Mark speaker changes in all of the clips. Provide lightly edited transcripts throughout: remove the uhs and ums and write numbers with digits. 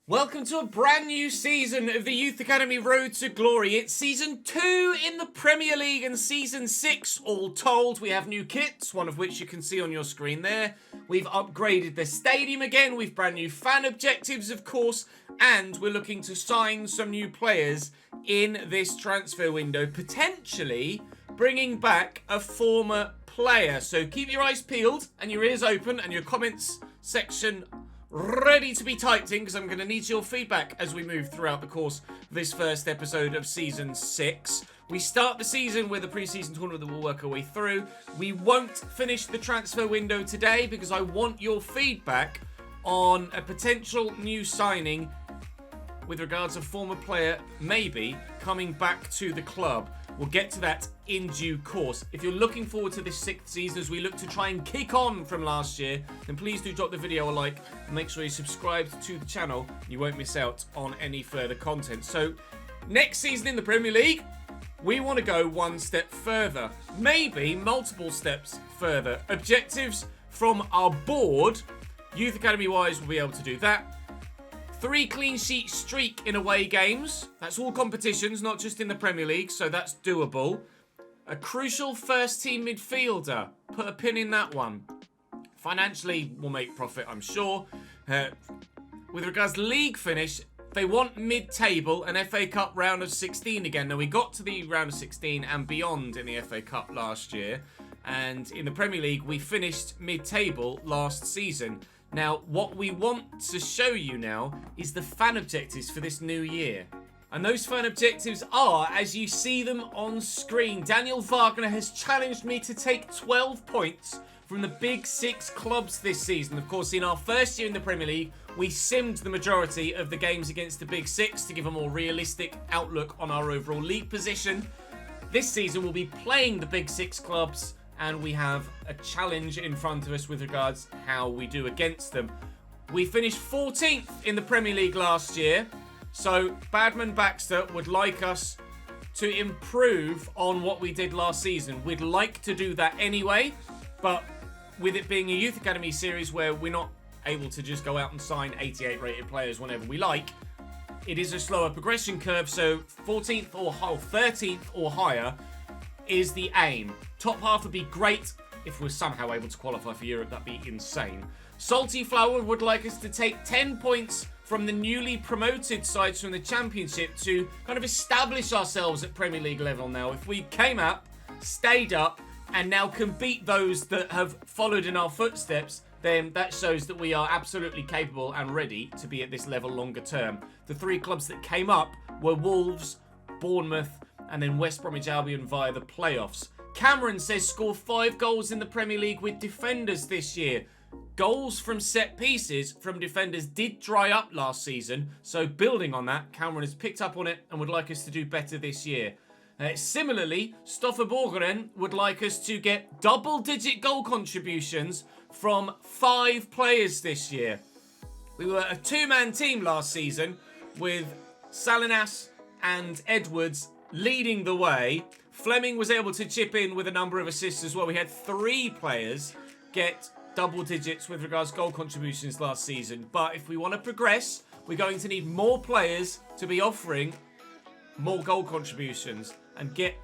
Speaker 1: Welcome to a brand new season of the Youth Academy Road to Glory. It's season 2 in the Premier League and season 6 all told. We have new kits, one of which you can see on your screen there. We've upgraded the stadium again. We've brand new fan objectives, of course, and we're looking to sign some new players in this transfer window, potentially bringing back a former player. So keep your eyes peeled and your ears open and your comments section ready to be typed in, because I'm going to need your feedback as we move throughout the course of this first episode of Season 6. We start the season with a pre-season tournament that we'll work our way through. We won't finish the transfer window today because I want your feedback on a potential new signing with regards to a former player maybe coming back to the club. We'll get to that in due course. If you're looking forward to this 6th season as we look to try and kick on from last year, then please do drop the video a like and make sure you're subscribed to the channel. You won't miss out on any further content. So, next season in the Premier League, we want to go one step further. Maybe multiple steps further. Objectives from our board, Youth Academy-wise, we'll be able to do that. 3 clean sheet streak in away games. That's all competitions, not just in the Premier League, so that's doable. A crucial first team midfielder. Put a pin in that one. Financially, we'll make profit, I'm sure. With regards to league finish, they want mid-table and FA Cup round of 16 again. Now, we got to the round of 16 and beyond in the FA Cup last year. And in the Premier League, we finished mid-table last season. Now, what we want to show you now is the fan objectives for this new year. And those fan objectives are, as you see them on screen, Daniel Wagner has challenged me to take 12 points from the Big 6 clubs this season. Of course, in our first year in the Premier League, we simmed the majority of the games against the Big 6 to give a more realistic outlook on our overall league position. This season, we'll be playing the Big 6 clubs, and we have a challenge in front of us with regards to how we do against them. We finished 14th in the Premier League last year, so Badman Baxter would like us to improve on what we did last season. We'd like to do that anyway, but with it being a Youth Academy series where we're not able to just go out and sign 88 rated players whenever we like, it is a slower progression curve, so 14th or 13th or higher is the aim. Top half would be great. If we're somehow able to qualify for Europe, that'd be insane. Salty Flower would like us to take 10 points from the newly promoted sides from the Championship to kind of establish ourselves at Premier League level now. If we came up, stayed up, and now can beat those that have followed in our footsteps, then that shows that we are absolutely capable and ready to be at this level longer term. The 3 clubs that came up were Wolves, Bournemouth, and then West Bromwich Albion via the playoffs. Cameron says score 5 goals in the Premier League with defenders this year. Goals from set pieces from defenders did dry up last season, so building on that, Cameron has picked up on it and would like us to do better this year. Similarly, Stoffer Borgeren would like us to get double-digit goal contributions from 5 players this year. We were a 2-man team last season with Salinas and Edwards leading the way. Fleming was able to chip in with a number of assists as well. We had 3 players get double digits with regards to goal contributions last season. But if we want to progress, we're going to need more players to be offering more goal contributions and get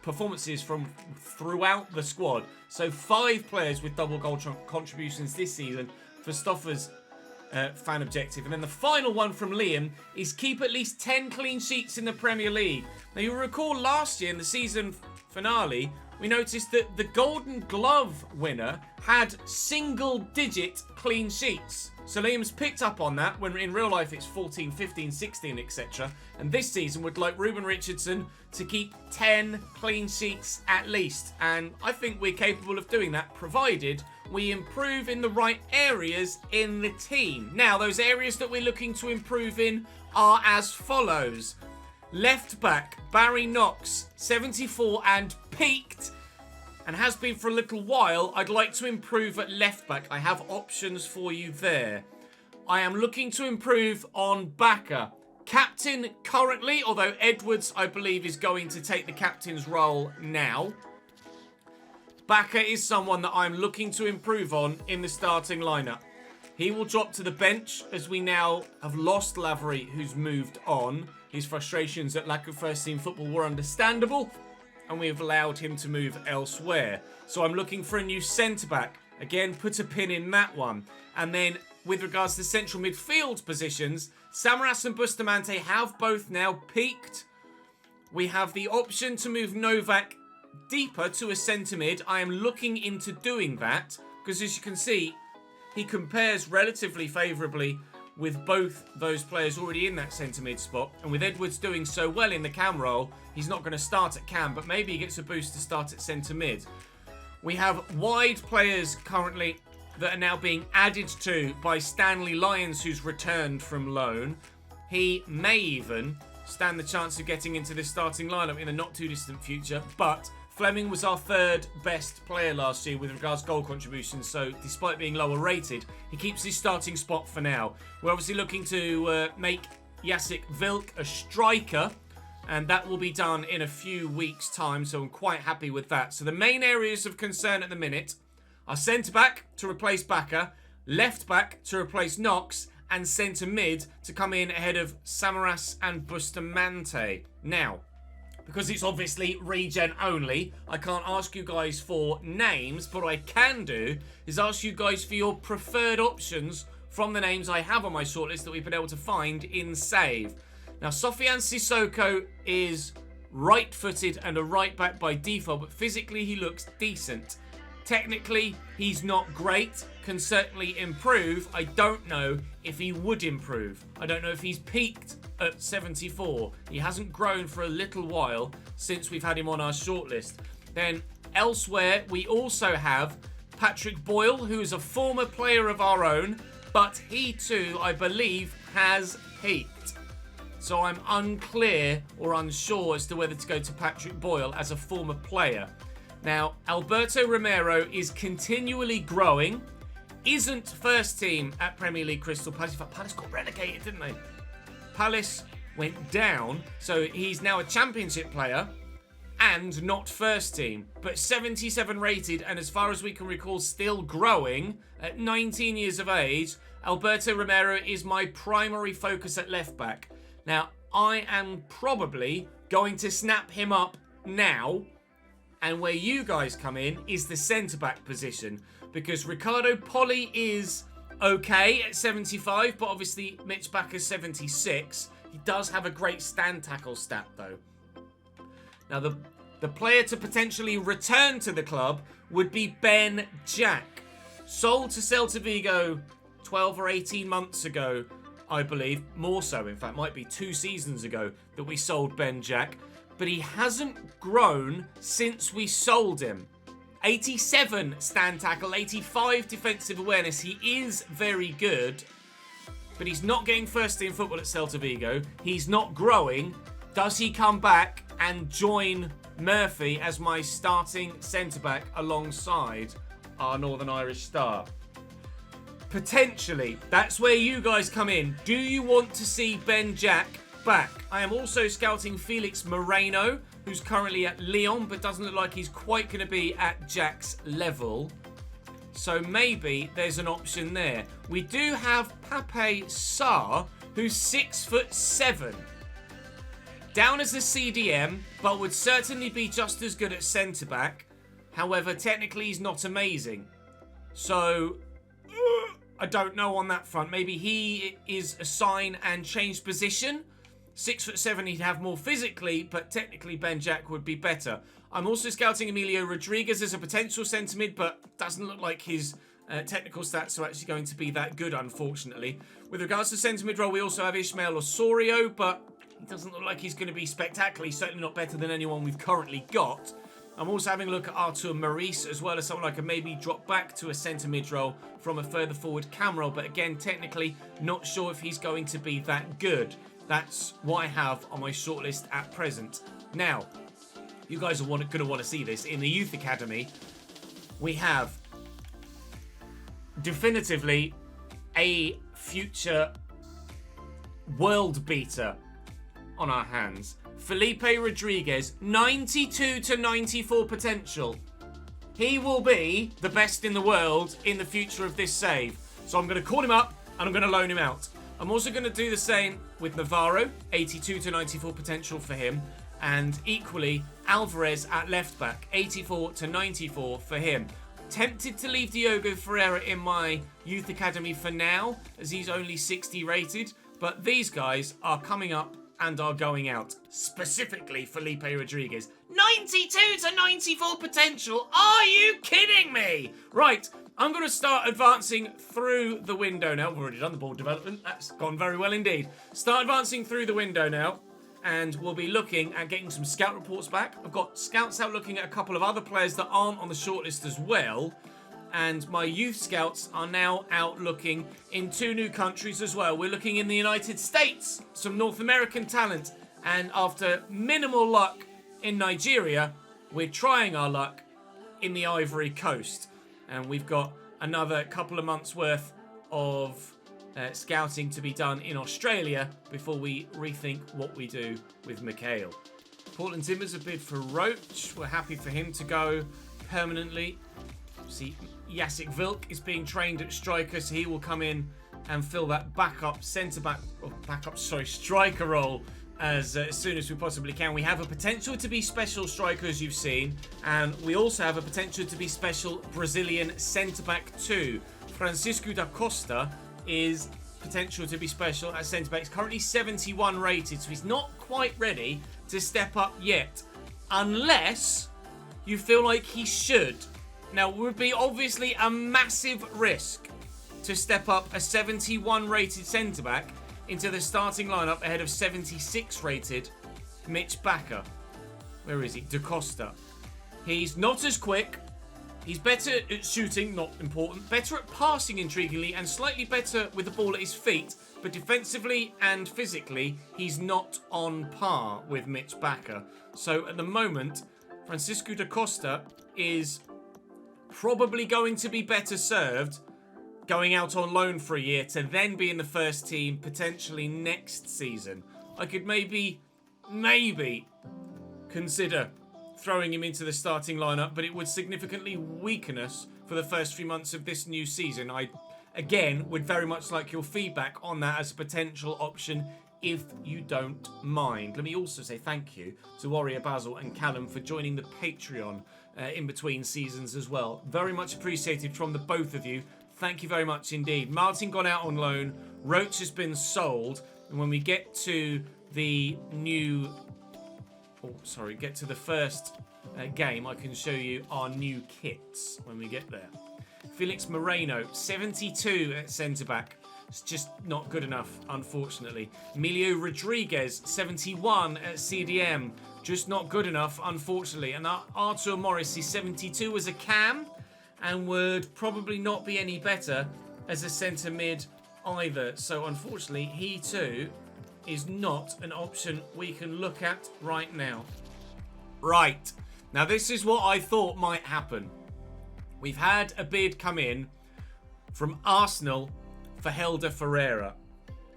Speaker 1: performances from throughout the squad. So 5 players with double goal contributions this season for Stoffer's fan objective. And then the final one from Liam is keep at least 10 clean sheets in the Premier League. Now, you'll recall last year in the season finale, we noticed that the Golden Glove winner had single-digit clean sheets. So Liam's picked up on that, when in real life it's 14, 15, 16, etc. And this season would like Ruben Richardson to keep 10 clean sheets at least. And I think we're capable of doing that, provided we improve in the right areas in the team. Now, those areas that we're looking to improve in are as follows. Left back, Barry Knox, 74 and peaked, and has been for a little while. I'd like to improve at left back. I have options for you there. I am looking to improve on backer. Captain currently, although Edwards, I believe, is going to take the captain's role now. Backer is someone that I'm looking to improve on in the starting lineup. He will drop to the bench as we now have lost Lavery, who's moved on. His frustrations at lack of first-team football were understandable, and we have allowed him to move elsewhere. So I'm looking for a new centre-back. Again, put a pin in that one. And then, with regards to central midfield positions, Samaras and Bustamante have both now peaked. We have the option to move Novak deeper to a centre mid. I am looking into doing that, because as you can see, he compares relatively favourably with both those players already in that centre mid spot. And with Edwards doing so well in the cam role, he's not going to start at cam, but maybe he gets a boost to start at centre mid. We have wide players currently that are now being added to by Stanley Lyons, who's returned from loan. He may even stand the chance of getting into this starting lineup in the not too distant future, but Fleming was our third best player last year with regards to goal contributions, so despite being lower rated, he keeps his starting spot for now. We're obviously looking to make Jacek Wilk a striker, and that will be done in a few weeks' time, so I'm quite happy with that. So the main areas of concern at the minute are centre-back to replace Baka, left-back to replace Knox, and centre-mid to come in ahead of Samaras and Bustamante. Now, because it's obviously regen only, I can't ask you guys for names, but what I can do is ask you guys for your preferred options from the names I have on my shortlist that we've been able to find in save. Now, Sofian Sissoko is right-footed and a right-back by default, but physically he looks decent. Technically, he's not great, can certainly improve. I don't know if he would improve. I don't know if he's peaked at 74. He hasn't grown for a little while since we've had him on our shortlist. Then elsewhere, we also have Patrick Boyle, who is a former player of our own, but he too, I believe, has peaked. So I'm unclear or unsure as to whether to go to Patrick Boyle as a former player. Now, Alberto Romero is continually growing, isn't first team at Premier League Crystal Palace. In fact, Palace got relegated, didn't they? Palace went down, so he's now a championship player and not first team, but 77 rated, and as far as we can recall, still growing at 19 years of age. Alberto Romero is my primary focus at left back. Now, I am probably going to snap him up now, and where you guys come in is the centre-back position, because Ricardo Poli is okay at 75, but obviously Mitch Backer's 76. He does have a great stand tackle stat, though. Now, the player to potentially return to the club would be Ben Jack. Sold to Celta Vigo 12 or 18 months ago, I believe. More so, in fact, might be 2 seasons ago that we sold Ben Jack. But he hasn't grown since we sold him. 87 stand tackle, 85 defensive awareness. He is very good, but he's not getting first team football at Celta Vigo. He's not growing. Does he come back and join Murphy as my starting centre-back alongside our Northern Irish star? Potentially. That's where you guys come in. Do you want to see Ben Jack back? I am also scouting Felix Moreno, who's currently at Lyon, but doesn't look like he's quite going to be at Jack's level. So maybe there's an option there. We do have Pape Sarr, who's 6'7", down as a CDM, but would certainly be just as good at centre-back. However, technically he's not amazing. So I don't know on that front. Maybe he is a sign and change position. 6'7", he'd have more physically, but technically Ben Jack would be better. I'm also scouting Emilio Rodriguez as a potential centre mid, but doesn't look like his technical stats are actually going to be that good, unfortunately. With regards to centre mid role, we also have Ismael Osorio, but he doesn't look like he's going to be spectacular. He's certainly not better than anyone we've currently got. I'm also having a look at Artur Maurice, as well as someone I can maybe drop back to a centre mid role from a further forward cam role, but again, technically not sure if he's going to be that good. That's what I have on my shortlist at present. Now, you guys are going to want to see this. In the Youth Academy, we have definitively a future world beater on our hands. Felipe Rodriguez, 92 to 94 potential. He will be the best in the world in the future of this save. So I'm going to call him up and I'm going to loan him out. I'm also going to do the same with Navarro, 82 to 94 potential for him. And equally, Alvarez at left back, 84 to 94 for him. Tempted to leave Diogo Ferreira in my youth academy for now, as he's only 60 rated. But these guys are coming up and are going out. Specifically, Felipe Rodriguez, 92 to 94 potential. Are you kidding me? Right, I'm going to start advancing through the window now. We've already done the board development. That's gone very well indeed. Start advancing through the window now. And we'll be looking at getting some scout reports back. I've got scouts out looking at a couple of other players that aren't on the shortlist as well. And my youth scouts are now out looking in 2 new countries as well. We're looking in the United States, some North American talent. And after minimal luck in Nigeria, we're trying our luck in the Ivory Coast. And we've got another couple of months worth of scouting to be done in Australia before we rethink what we do with Mikhail. Portland Timbers a bid for Roach. We're happy for him to go permanently. See, Jacek Wilk is being trained at striker, so he will come in and fill that striker role as soon as we possibly can. We have a potential to be special striker, as you've seen, and we also have a potential to be special Brazilian centre-back too. Francisco da Costa is potential to be special at centre-back. He's currently 71 rated, so he's not quite ready to step up yet, unless you feel like he should. Now, it would be obviously a massive risk to step up a 71 rated centre-back into the starting lineup ahead of 76 rated Mitch Bakker. Where is he? Da Costa. He's not as quick. He's better at shooting, not important. Better at passing, intriguingly, and slightly better with the ball at his feet. But defensively and physically, he's not on par with Mitch Bakker. So at the moment, Francisco da Costa is probably going to be better served going out on loan for a year to then be in the first team potentially next season. I could maybe consider throwing him into the starting lineup, but it would significantly weaken us for the first few months of this new season. I, again, would very much like your feedback on that as a potential option if you don't mind. Let me also say thank you to Warrior Basil and Callum for joining the Patreon in between seasons as well. Very much appreciated from the both of you. Thank you very much indeed. Martin gone out on loan. Roach has been sold. And when we get to the get to the first game, I can show you our new kits when we get there. Felix Moreno, 72 at centre-back. It's just not good enough, unfortunately. Emilio Rodriguez, 71 at CDM. Just not good enough, unfortunately. And Artur Morris is 72 as a cam and would probably not be any better as a centre mid either. So, unfortunately, he too is not an option we can look at right now. Right. Now, this is what I thought might happen. We've had a bid come in from Arsenal for Helder Ferreira.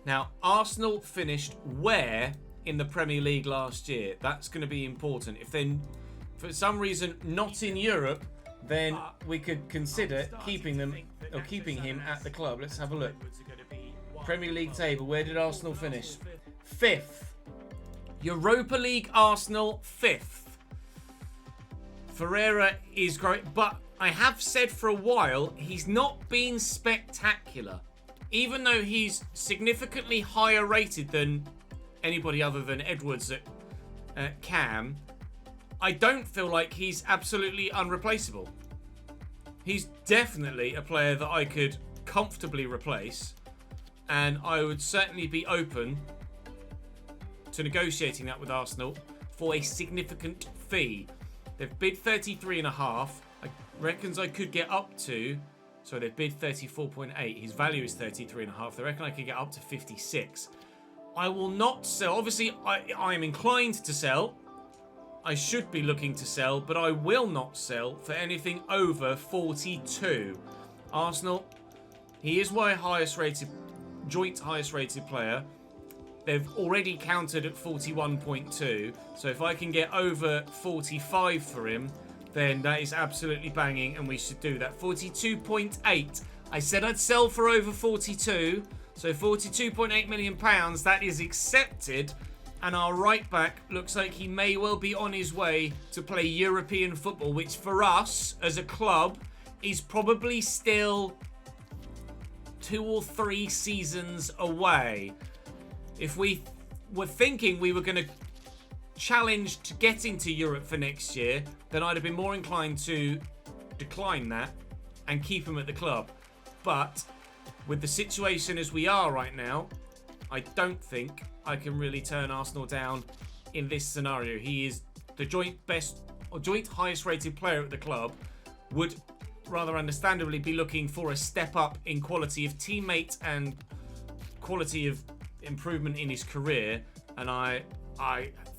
Speaker 1: Now, Arsenal finished where in the Premier League last year? That's going to be important. If they're, for some reason, not in Europe, then we could consider keeping him at the club. Let's have a look. Premier League table, where did Arsenal finish? 5th. Europa League Arsenal, 5th. Ferreira is great, but I have said for a while, he's not been spectacular. Even though he's significantly higher rated than anybody other than Edwards at Cam, I don't feel like he's absolutely unreplaceable. He's definitely a player that I could comfortably replace, and I would certainly be open to negotiating that with Arsenal for a significant fee. They've bid 33.5. I reckons I could get up to... So they've bid 34.8. His value is 33.5. They reckon I could get up to 56. I will not sell. Obviously, I am inclined to sell. I should be looking to sell, but I will not sell for anything over 42. Arsenal, he is my joint highest rated player. They've already counted at 41.2. So if I can get over 45 for him, then that is absolutely banging, and we should do that. 42.8. I said I'd sell for over 42. So £42.8 million, that is accepted. And our right back looks like he may well be on his way to play European football, which for us as a club is probably still 2 or 3 seasons away. If we were thinking we were going to challenge to get into Europe for next year, then I'd have been more inclined to decline that and keep him at the club. But with the situation as we are right now, I don't think I can really turn Arsenal down in this scenario. He is the joint best or joint highest rated player at the club, would rather understandably be looking for a step up in quality of teammate and quality of improvement in his career, and I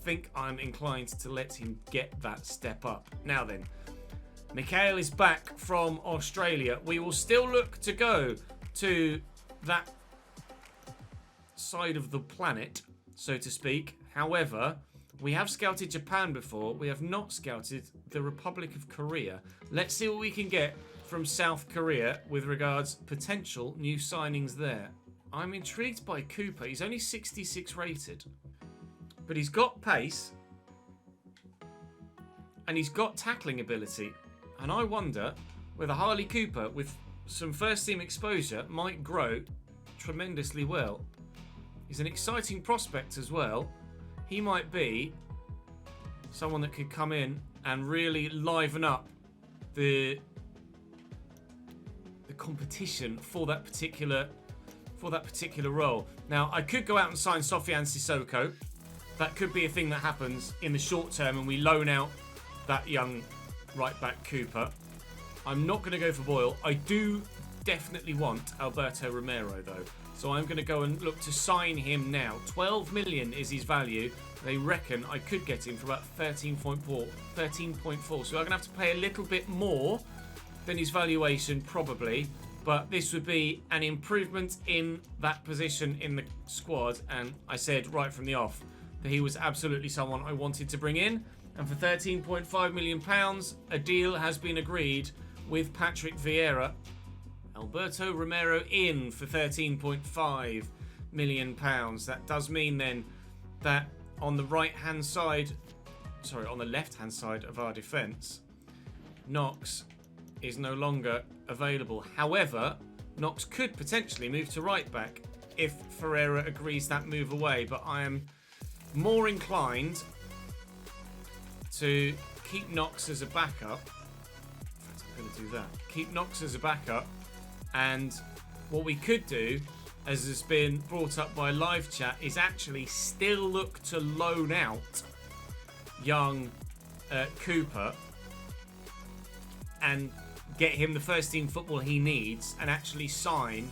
Speaker 1: think I'm inclined to let him get that step up. Now then, Mikhail is back from Australia. We will still look to go to that side of the planet, so to speak. However, we have scouted Japan before. We have not scouted the Republic of Korea. Let's see what we can get from South Korea with regards potential new signings there. I'm intrigued by Cooper. He's only 66 rated, but he's got pace and he's got tackling ability. And I wonder whether Harley Cooper, with some first team exposure, might grow tremendously well. He's an exciting prospect as well. He might be someone that could come in and really liven up the competition for that particular role. Now, I could go out and sign Sofiane Sissoko. That could be a thing that happens in the short term, and we loan out that young right back Cooper. I'm not going to go for Boyle. I do definitely want Alberto Romero though, so I'm going to go and look to sign him now. 12 million is his value. They reckon I could get him for about 13.4. So I'm going to have to pay a little bit more than his valuation probably, but this would be an improvement in that position in the squad, and I said right from the off that he was absolutely someone I wanted to bring in. And for £13.5 million, a deal has been agreed with Patrick Vieira. Alberto Romero in for £13.5 million. That does mean then that on the right-hand side, on the left-hand side of our defence, Knox is no longer available. However, Knox could potentially move to right-back if Ferreira agrees that move away, but I am more inclined to keep Knox as a backup. In fact, I'm going to do that. Keep Knox as a backup, and what we could do, as has been brought up by live chat, is actually still look to loan out young Cooper and get him the first team football he needs, and actually sign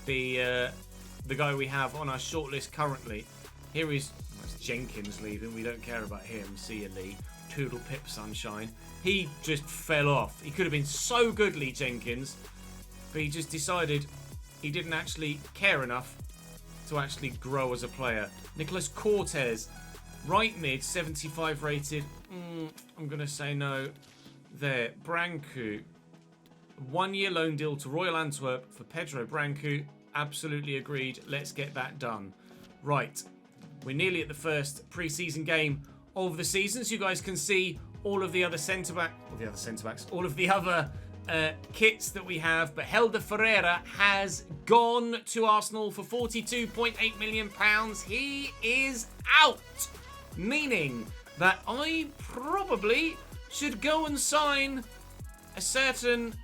Speaker 1: the guy we have on our shortlist currently. Here is Jenkins leaving. We don't care about him. See you, Lee. Toodle pip sunshine. He just fell off. He could have been so good, Lee Jenkins, but he just decided he didn't actually care enough to actually grow as a player. Nicholas Cortez, right mid, 75 rated. I'm going to say no there. Branco, 1 year loan deal to Royal Antwerp for Pedro Branco. Absolutely agreed. Let's get that done. Right. We're nearly at the first pre-season game of the season, so you guys can see all of the other all of the other kits that we have. But Helder Ferreira has gone to Arsenal for £42.8 million. He is out, meaning that I probably should go and sign a certain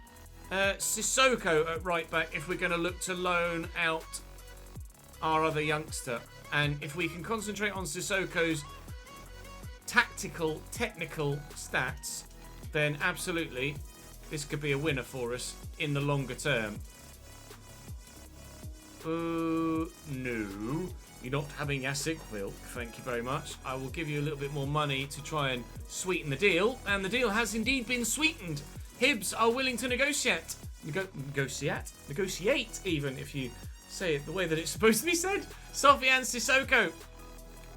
Speaker 1: Sissoko at right back if we're going to look to loan out our other youngster. And if we can concentrate on Sissoko's technical stats, then absolutely this could be a winner for us in the longer term. No, you're not having Yasik Vilk. Thank you very much. I will give you a little bit more money to try and sweeten the deal, and the deal has indeed been sweetened. Hibs are willing to negotiate even, if you say it the way that it's supposed to be said. Sofiane Sissoko,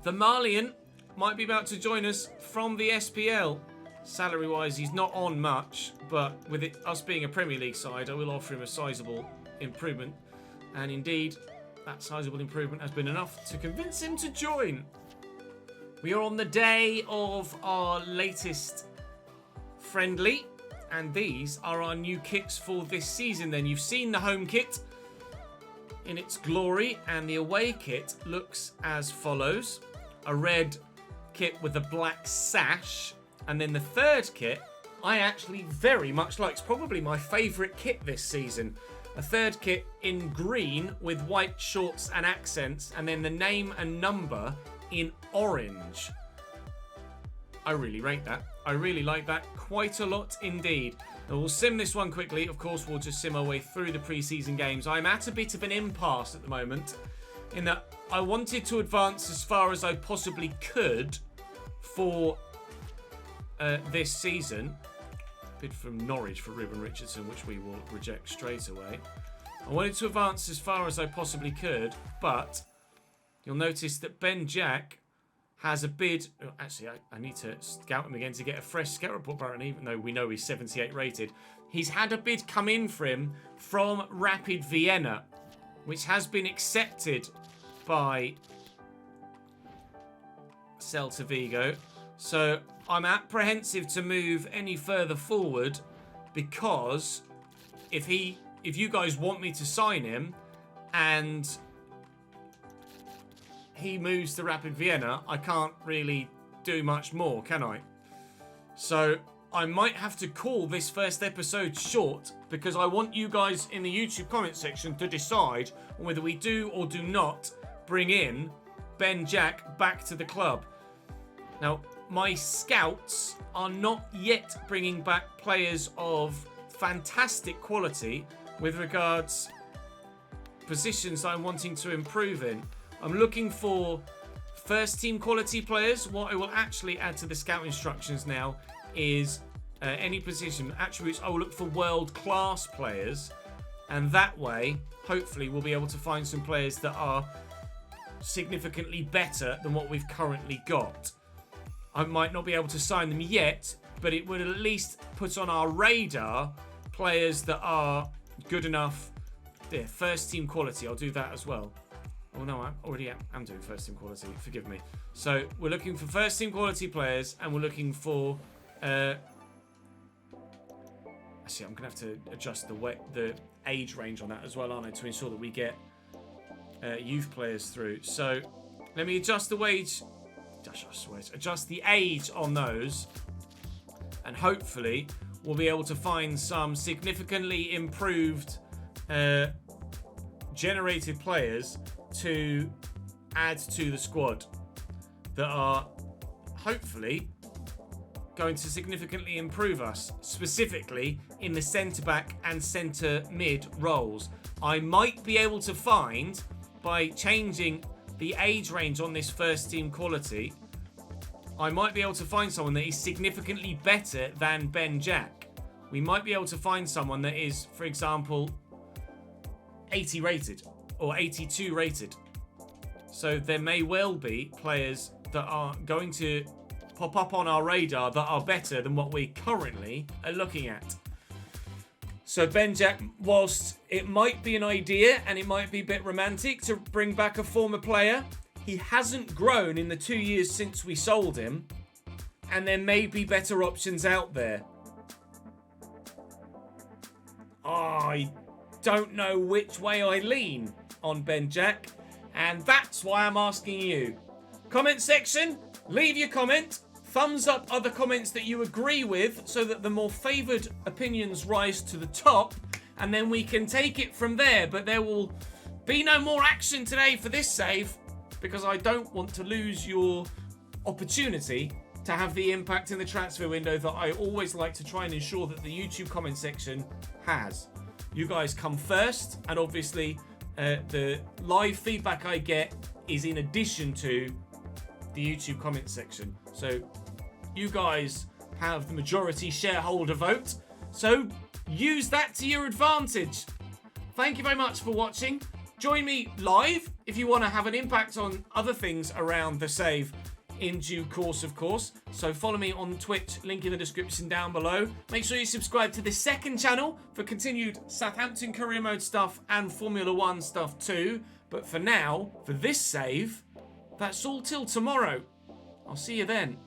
Speaker 1: the Malian, might be about to join us from the SPL. Salary-wise, he's not on much, but with us being a Premier League side, I will offer him a sizable improvement. And indeed, that sizable improvement has been enough to convince him to join. We are on the day of our latest friendly, and these are our new kits for this season. Then you've seen the home kit in its glory, and the away kit looks as follows. A red kit with a black sash. And then the third kit, I actually very much like. It's probably my favourite kit this season. A third kit in green with white shorts and accents, and then the name and number in orange. I really rate that. I really like that quite a lot indeed. And we'll sim this one quickly. Of course, we'll just sim our way through the pre-season games. I'm at a bit of an impasse at the moment in that I wanted to advance as far as I possibly could for this season. Bid from Norwich for Ruben Richardson, which we will reject straight away. I wanted to advance as far as I possibly could, but you'll notice that Ben Jack has a bid. Actually, I need to scout him again to get a fresh scout report, apparently, even though we know he's 78 rated. He's had a bid come in for him from Rapid Vienna, which has been accepted by Celta Vigo. So I'm apprehensive to move any further forward, because if you guys want me to sign him and he moves to Rapid Vienna, I can't really do much more, can I? So I might have to call this first episode short, because I want you guys in the YouTube comment section to decide on whether we do or do not bring in Ben Jack back to the club. Now, my scouts are not yet bringing back players of fantastic quality with regards positions I'm wanting to improve in. I'm looking for first team quality players. What I will actually add to the scout instructions now is any position attributes. I will look for world class players, and that way hopefully we'll be able to find some players that are significantly better than what we've currently got. I might not be able to sign them yet, but it would at least put on our radar players that are good enough. Yeah, first team quality. I'll do that as well. Oh no, I already am doing first team quality. Forgive me. So we're looking for first team quality players, and we're looking for. Actually, I'm gonna have to adjust the age range on that as well, aren't I, to ensure that we get youth players through. So let me adjust the wage. Adjust the age on those, and hopefully we'll be able to find some significantly improved generated players to add to the squad that are hopefully going to significantly improve us, specifically in the centre-back and centre-mid roles. I might be able to find, by changing the age range on this first team quality, I might be able to find someone that is significantly better than Ben Jack. We might be able to find someone that is, for example, 80 rated or 82 rated. So there may well be players that are going to pop up on our radar that are better than what we currently are looking at. So Ben Jack, whilst it might be an idea and it might be a bit romantic to bring back a former player, he hasn't grown in the 2 years since we sold him, and there may be better options out there. I don't know which way I lean on Ben Jack, and that's why I'm asking you. Comment section, leave your comment. Thumbs up other comments that you agree with so that the more favoured opinions rise to the top, and then we can take it from there. But there will be no more action today for this save, because I don't want to lose your opportunity to have the impact in the transfer window that I always like to try and ensure that the YouTube comment section has. You guys come first, and obviously the live feedback I get is in addition to the YouTube comment section. So you guys have the majority shareholder vote, so use that to your advantage. Thank you very much for watching. Join me live if you want to have an impact on other things around the save in due course, of course. So follow me on Twitch, link in the description down below. Make sure you subscribe to the second channel for continued Southampton career mode stuff and Formula 1 stuff too. But for now, for this save, that's all till tomorrow. I'll see you then.